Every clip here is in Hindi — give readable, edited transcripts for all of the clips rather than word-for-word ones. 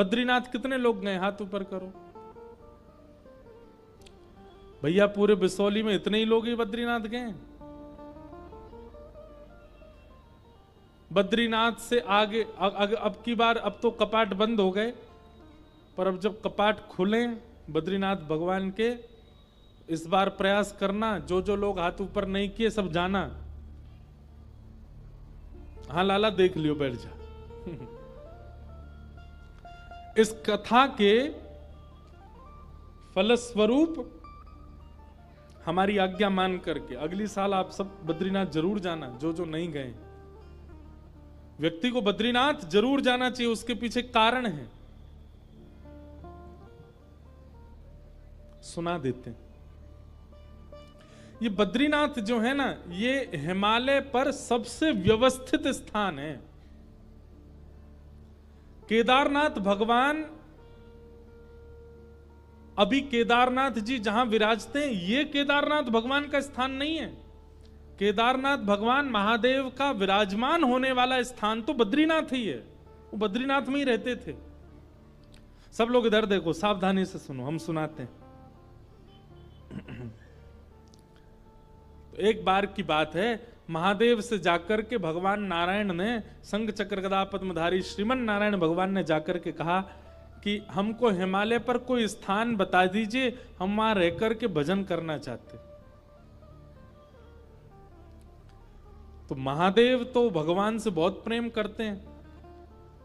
बद्रीनाथ कितने लोग गए, हाथ ऊपर करो। भैया पूरे बिसौली में इतने ही लोग ही बद्रीनाथ गए। बद्रीनाथ से आगे अब की बार, अब तो कपाट बंद हो गए, पर अब जब कपाट खुले बद्रीनाथ भगवान के, इस बार प्रयास करना, जो जो लोग हाथ ऊपर नहीं किए सब जाना। हाँ लाला देख लियो, बैठ जा। इस कथा के फलस्वरूप हमारी आज्ञा मान करके अगली साल आप सब बद्रीनाथ जरूर जाना, जो जो नहीं गए। व्यक्ति को बद्रीनाथ जरूर जाना चाहिए, उसके पीछे कारण है, सुना देते हैं। ये बद्रीनाथ जो है ना, ये हिमालय पर सबसे व्यवस्थित स्थान है। केदारनाथ भगवान, अभी केदारनाथ जी जहां विराजते हैं, ये केदारनाथ भगवान का स्थान नहीं है। केदारनाथ भगवान महादेव का विराजमान होने वाला स्थान तो बद्रीनाथ ही है। वो बद्रीनाथ में ही रहते थे। सब लोग इधर देखो, सावधानी से सुनो, हम सुनाते हैं। तो एक बार की बात है, महादेव से जाकर के भगवान नारायण ने, शंख चक्र गदा पद्मधारी श्रीमन नारायण भगवान ने जाकर के कहा कि हमको हिमालय पर कोई स्थान बता दीजिए, हम वहां रहकर के भजन करना चाहते। तो महादेव तो भगवान से बहुत प्रेम करते हैं।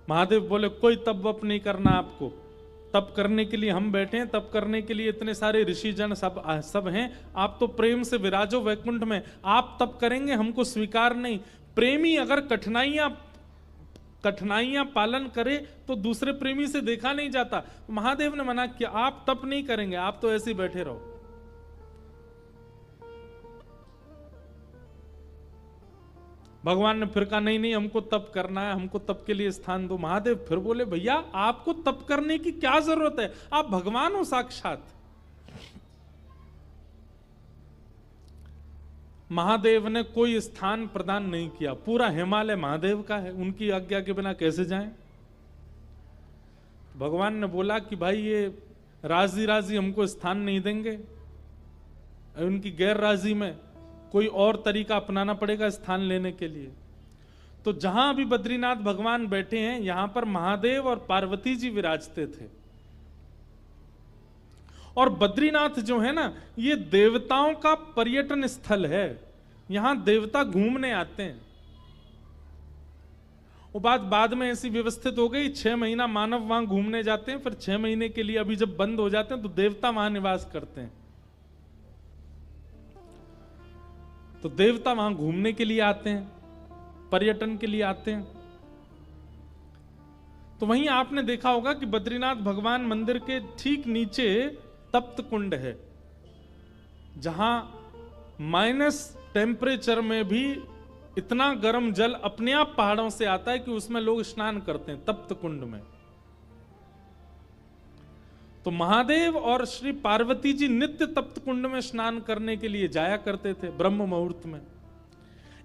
महादेव बोले कोई तप वप नहीं करना आपको, तप करने के लिए हम बैठे हैं, तप करने के लिए इतने सारे ऋषिजन सब हैं, आप तो प्रेम से विराजो वैकुंठ में, आप तप करेंगे हमको स्वीकार नहीं। प्रेमी अगर कठिनाइयां पालन करे तो दूसरे प्रेमी से देखा नहीं जाता। महादेव ने मना किया, आप तप नहीं करेंगे, आप तो ऐसे ही बैठे रहो। भगवान ने फिर कहा नहीं नहीं, हमको तप करना है, हमको तप के लिए स्थान दो। महादेव फिर बोले भैया आपको तप करने की क्या जरूरत है, आप भगवान हो साक्षात। महादेव ने कोई स्थान प्रदान नहीं किया, पूरा हिमालय महादेव का है, उनकी आज्ञा के बिना कैसे जाएं। भगवान ने बोला कि भाई ये राजी राजी हमको स्थान नहीं देंगे, उनकी गैर राजी में कोई और तरीका अपनाना पड़ेगा स्थान लेने के लिए। तो जहां अभी बद्रीनाथ भगवान बैठे हैं, यहां पर महादेव और पार्वती जी विराजते थे। और बद्रीनाथ जो है ना, ये देवताओं का पर्यटन स्थल है, यहां देवता घूमने आते हैं। वो बात बाद में ऐसी व्यवस्थित हो गई, 6 महीना मानव वहां घूमने जाते हैं, फिर 6 महीने के लिए अभी जब बंद हो जाते हैं तो देवता वहां निवास करते हैं। तो देवता वहां घूमने के लिए आते हैं, पर्यटन के लिए आते हैं। तो वहीं आपने देखा होगा कि बद्रीनाथ भगवान मंदिर के ठीक नीचे तप्त कुंड है, जहां माइनस टेम्परेचर में भी इतना गर्म जल अपने आप पहाड़ों से आता है कि उसमें लोग स्नान करते हैं तप्त कुंड में। तो महादेव और श्री पार्वती जी नित्य तप्त कुंड में स्नान करने के लिए जाया करते थे ब्रह्म मुहूर्त में।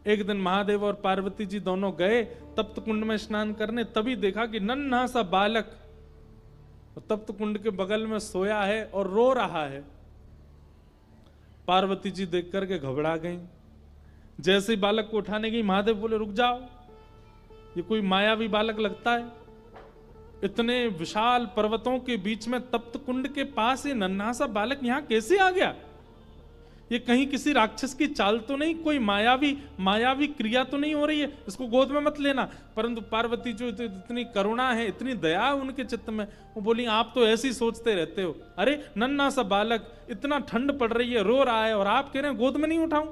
एक दिन महादेव और पार्वती जी दोनों गए तप्त कुंड में स्नान करने, तभी देखा कि नन्हा सा बालक तप्त कुंड के बगल में सोया है और रो रहा है। पार्वती जी देख करके घबरा गई। जैसे ही बालक को उठाने गई, महादेव बोले रुक जाओ, ये कोई मायावी बालक लगता है, इतने विशाल पर्वतों के बीच में तप्त कुंड के पास ये नन्हा सा बालक यहां कैसे आ गया? ये कहीं किसी राक्षस की चाल तो नहीं, कोई मायावी क्रिया तो नहीं हो रही है, इसको गोद में मत लेना। परंतु पार्वती जो इतनी करुणा है, इतनी दया है उनके चित्त में, वो बोली आप तो ऐसे ही सोचते रहते हो, अरे नन्हा सा बालक, इतना ठंड पड़ रही है, रो रहा है और आप कह रहे हैं गोद में नहीं उठाऊं।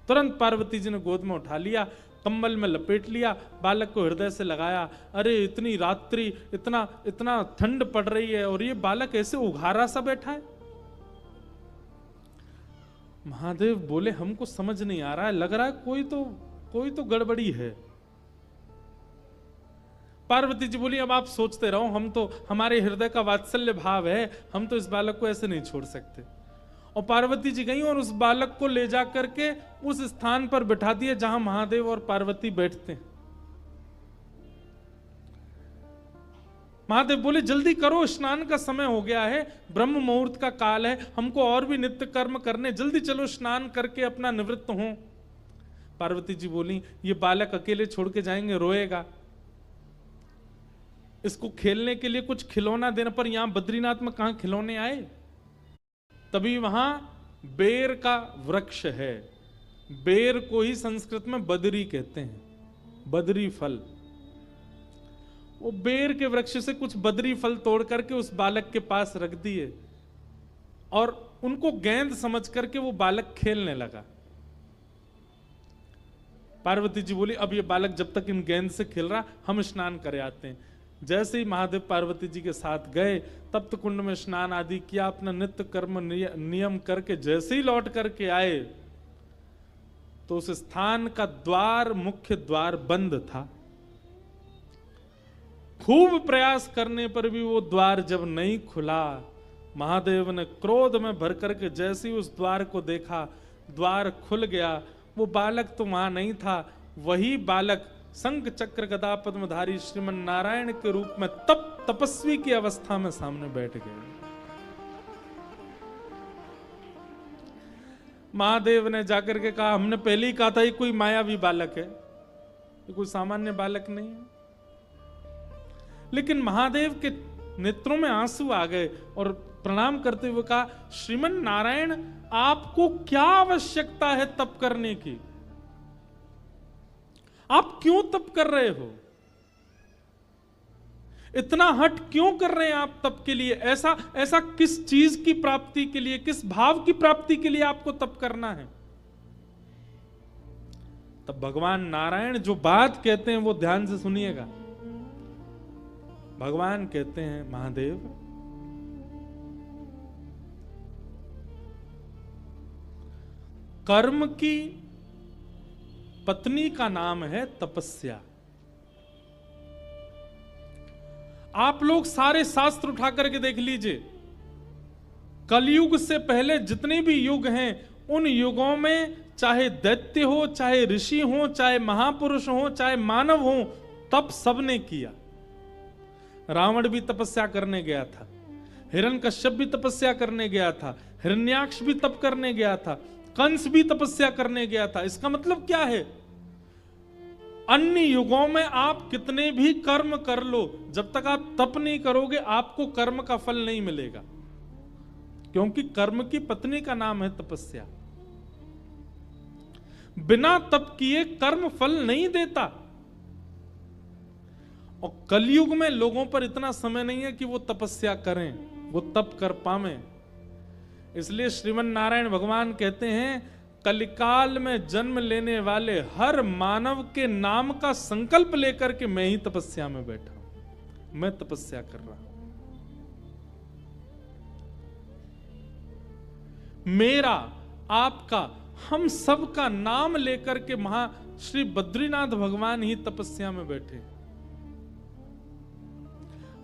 तुरंत पार्वती जी ने गोद में उठा लिया, कंबल में लपेट लिया, बालक को हृदय से लगाया। अरे इतनी रात्रि, इतना ठंड पड़ रही है और ये बालक ऐसे उघारा सा बैठा है। महादेव बोले हमको समझ नहीं आ रहा है, लग रहा है कोई तो गड़बड़ी है। पार्वती जी बोली अब आप सोचते रहो, हम तो, हमारे हृदय का वात्सल्य भाव है, हम तो इस बालक को ऐसे नहीं छोड़ सकते। और पार्वती जी गई और उस बालक को ले जा करके उस स्थान पर बिठा दिया जहां महादेव और पार्वती बैठते हैं। महादेव बोले जल्दी करो, स्नान का समय हो गया है, ब्रह्म मुहूर्त का काल है, हमको और भी नित्य कर्म करने, जल्दी चलो स्नान करके अपना निवृत्त हो। पार्वती जी बोली ये बालक अकेले छोड़ के जाएंगे, रोएगा, इसको खेलने के लिए कुछ खिलौना देने पर, यहां बद्रीनाथ में कहां खिलौने आए। तभी वहां बेर का वृक्ष है, बेर को ही संस्कृत में बदरी कहते हैं, बदरी फल। वो बेर के वृक्ष से कुछ बदरी फल तोड़ करके उस बालक के पास रख दिए और उनको गेंद समझ करके वो बालक खेलने लगा। पार्वती जी बोली अब ये बालक जब तक इन गेंद से खेल रहा, हम स्नान करे आते हैं। जैसे ही महादेव पार्वती जी के साथ गए, तप्त कुंड में स्नान आदि किया, अपना नित्य कर्म नियम करके जैसे ही लौट करके आए तो उस स्थान का द्वार, मुख्य द्वार बंद था। खूब प्रयास करने पर भी वो द्वार जब नहीं खुला, महादेव ने क्रोध में भर करके जैसे ही उस द्वार को देखा, द्वार खुल गया। वो बालक तो वहां नहीं था, वही बालक शंख चक्र गदा पद्मधारी श्रीमन नारायण के रूप में तपस्वी की अवस्था में सामने बैठ गए। महादेव ने जाकर के कहा हमने पहले ही कहा था ये कोई मायावी बालक है, ये कोई सामान्य बालक नहीं है। लेकिन महादेव के नेत्रों में आंसू आ गए और प्रणाम करते हुए कहा श्रीमन नारायण आपको क्या आवश्यकता है तप करने की, आप क्यों तप कर रहे हो, इतना हट क्यों कर रहे हैं आप तप के लिए, ऐसा किस चीज की प्राप्ति के लिए, किस भाव की प्राप्ति के लिए आपको तप करना है। तब भगवान नारायण जो बात कहते हैं वो ध्यान से सुनिएगा। भगवान कहते हैं महादेव कर्म की पत्नी का नाम है तपस्या। आप लोग सारे शास्त्र उठा करके देख लीजिए, कलयुग से पहले जितने भी युग हैं उन युगों में चाहे दैत्य हो, चाहे ऋषि हो, चाहे महापुरुष हो, चाहे मानव हो, तप सबने किया। रावण भी तपस्या करने गया था, हिरण्यकश्यप भी तपस्या करने गया था, हिरण्याक्ष भी तप करने गया था, कंस भी तपस्या करने गया था। इसका मतलब क्या है, अन्य युगों में आप कितने भी कर्म कर लो, जब तक आप तप नहीं करोगे आपको कर्म का फल नहीं मिलेगा, क्योंकि कर्म की पत्नी का नाम है तपस्या। बिना तप किए कर्म फल नहीं देता। और कलयुग में लोगों पर इतना समय नहीं है कि वो तपस्या करें, वो तप कर पावे। इसलिए श्रीमन नारायण भगवान कहते हैं कलिकाल में जन्म लेने वाले हर मानव के नाम का संकल्प लेकर के मैं ही तपस्या में बैठा हूं, मैं तपस्या कर रहा हूं। मेरा, आपका, हम सब का नाम लेकर के श्री बद्रीनाथ भगवान ही तपस्या में बैठे।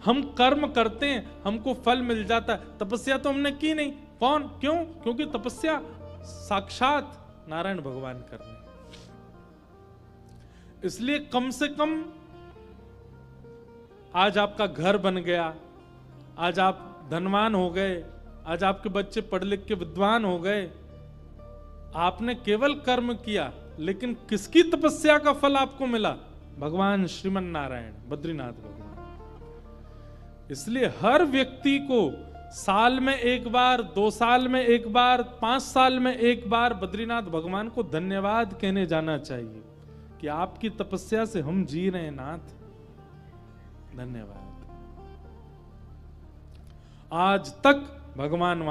हम कर्म करते हैं हमको फल मिल जाता है, तपस्या तो हमने की नहीं। कौन, क्यों? क्योंकि तपस्या साक्षात नारायण भगवान कर रहे हैं। इसलिए कम से कम आज आपका घर बन गया, आज आप धनवान हो गए, आज आपके बच्चे पढ़ लिख के विद्वान हो गए, आपने केवल कर्म किया, लेकिन किसकी तपस्या का फल आपको मिला? भगवान श्रीमन नारायण बद्रीनाथ भगवान। इसलिए हर व्यक्ति को साल में एक बार, 2 साल में एक बार, 5 साल में एक बार बद्रीनाथ भगवान को धन्यवाद कहने जाना चाहिए कि आपकी तपस्या से हम जी रहे हैं नाथ, धन्यवाद। आज तक भगवान